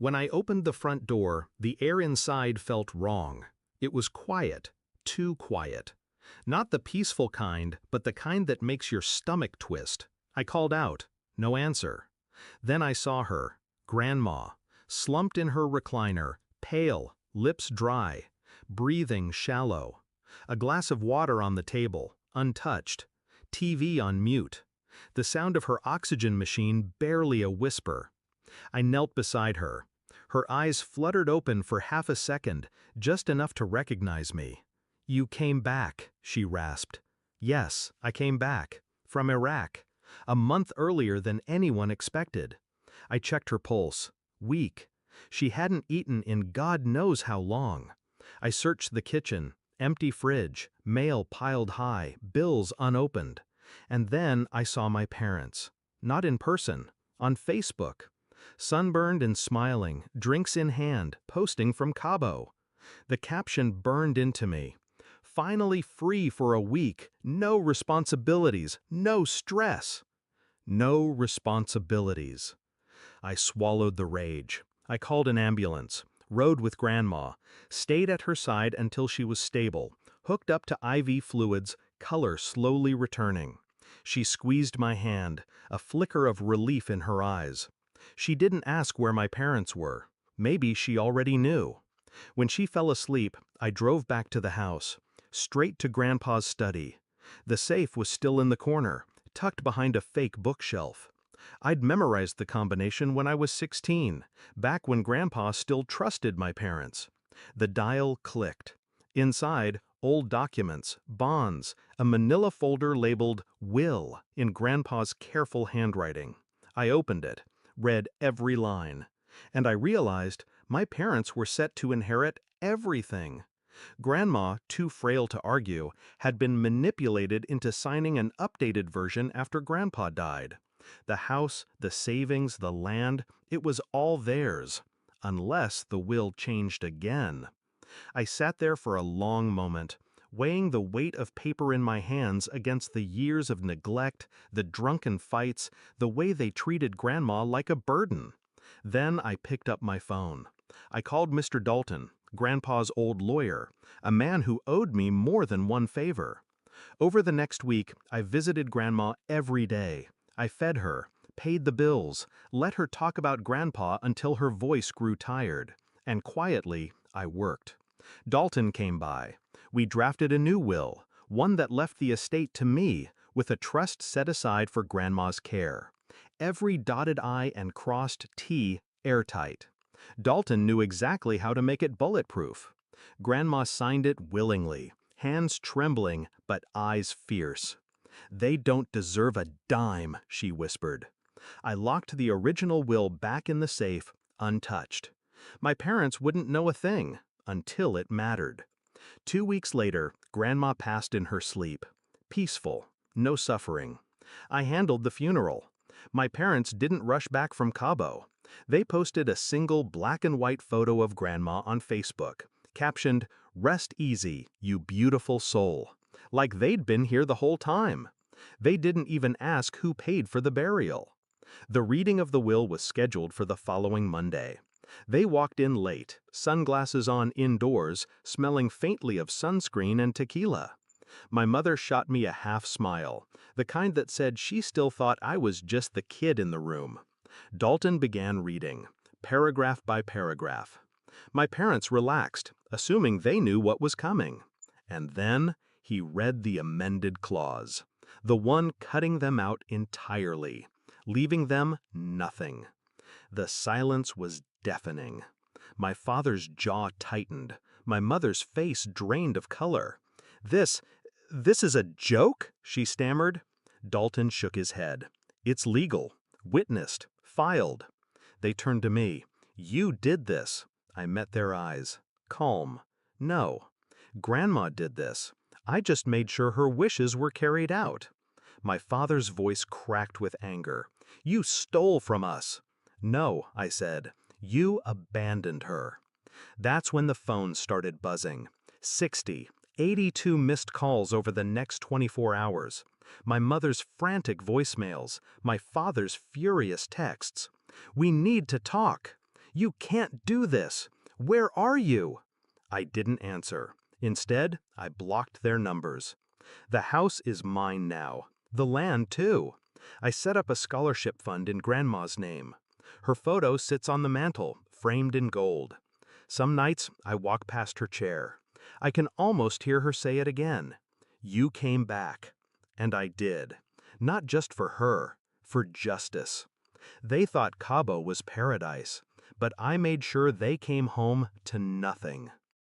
When I opened the front door, the air inside felt wrong. It was quiet, too quiet. Not the peaceful kind, but the kind that makes your stomach twist. I called out. No answer. Then I saw her, Grandma, slumped in her recliner, pale, lips dry, breathing shallow. A glass of water on the table, untouched. TV on mute. The sound of her oxygen machine barely a whisper. I knelt beside her. Her eyes fluttered open for half a second, just enough to recognize me. "You came back," she rasped. "Yes, I came back. From Iraq. A month earlier than anyone expected." I checked her pulse. Weak. She hadn't eaten in God knows how long. I searched the kitchen. Empty fridge, mail piled high, bills unopened. And then I saw my parents. Not in person. On Facebook. Sunburned and smiling, drinks in hand, posting from Cabo. The caption burned into me. "Finally free for a week, no responsibilities, no stress." No responsibilities. I swallowed the rage. I called an ambulance, rode with Grandma, stayed at her side until she was stable, hooked up to IV fluids, color slowly returning. She squeezed my hand, a flicker of relief in her eyes. She didn't ask where my parents were. Maybe she already knew. When she fell asleep, I drove back to the house, straight to Grandpa's study. The safe was still in the corner, tucked behind a fake bookshelf. I'd memorized the combination when I was 16, back when Grandpa still trusted my parents. The dial clicked. Inside, old documents, bonds, a manila folder labeled "Will" in Grandpa's careful handwriting. I opened it, read every line, and I realized my parents were set to inherit everything. Grandma, too frail to argue, had been manipulated into signing an updated version after Grandpa died. The house, the savings, the land, it was all theirs, unless the will changed again. I sat there for a long moment, weighing the weight of paper in my hands against the years of neglect, the drunken fights, the way they treated Grandma like a burden. Then I picked up my phone. I called Mr. Dalton, Grandpa's old lawyer, a man who owed me more than one favor. Over the next week, I visited Grandma every day. I fed her, paid the bills, let her talk about Grandpa until her voice grew tired. And quietly, I worked. Dalton came by. We drafted a new will, one that left the estate to me, with a trust set aside for Grandma's care. Every dotted I and crossed T airtight. Dalton knew exactly how to make it bulletproof. Grandma signed it willingly, hands trembling, but eyes fierce. "They don't deserve a dime," she whispered. I locked the original will back in the safe, untouched. My parents wouldn't know a thing, until it mattered. 2 weeks later, Grandma passed in her sleep. Peaceful, no suffering. I handled the funeral. My parents didn't rush back from Cabo. They posted a single black and white photo of Grandma on Facebook, captioned, "Rest easy, you beautiful soul," like they'd been here the whole time. They didn't even ask who paid for the burial. The reading of the will was scheduled for the following Monday. They walked in late, sunglasses on indoors, smelling faintly of sunscreen and tequila. My mother shot me a half smile, the kind that said she still thought I was just the kid in the room. Dalton began reading, paragraph by paragraph. My parents relaxed, assuming they knew what was coming. And then he read the amended clause, the one cutting them out entirely, leaving them nothing. The silence was deafening. My father's jaw tightened. My mother's face drained of color. This is a joke?" she stammered. Dalton shook his head. "It's legal. Witnessed. Filed." They turned to me. "You did this." I met their eyes. Calm. "No. Grandma did this. I just made sure her wishes were carried out." My father's voice cracked with anger. "You stole from us." "No," I said. "You abandoned her." That's when the phone started buzzing. 60, 82 missed calls over the next 24 hours. My mother's frantic voicemails, my father's furious texts. "We need to talk." "You can't do this! Where are you?" I didn't answer. Instead, I blocked their numbers. The house is mine now. The land, too. I set up a scholarship fund in Grandma's name. Her photo sits on the mantel, framed in gold. Some nights, I walk past her chair. I can almost hear her say it again. "You came back." And I did. Not just for her, for justice. They thought Cabo was paradise, but I made sure they came home to nothing.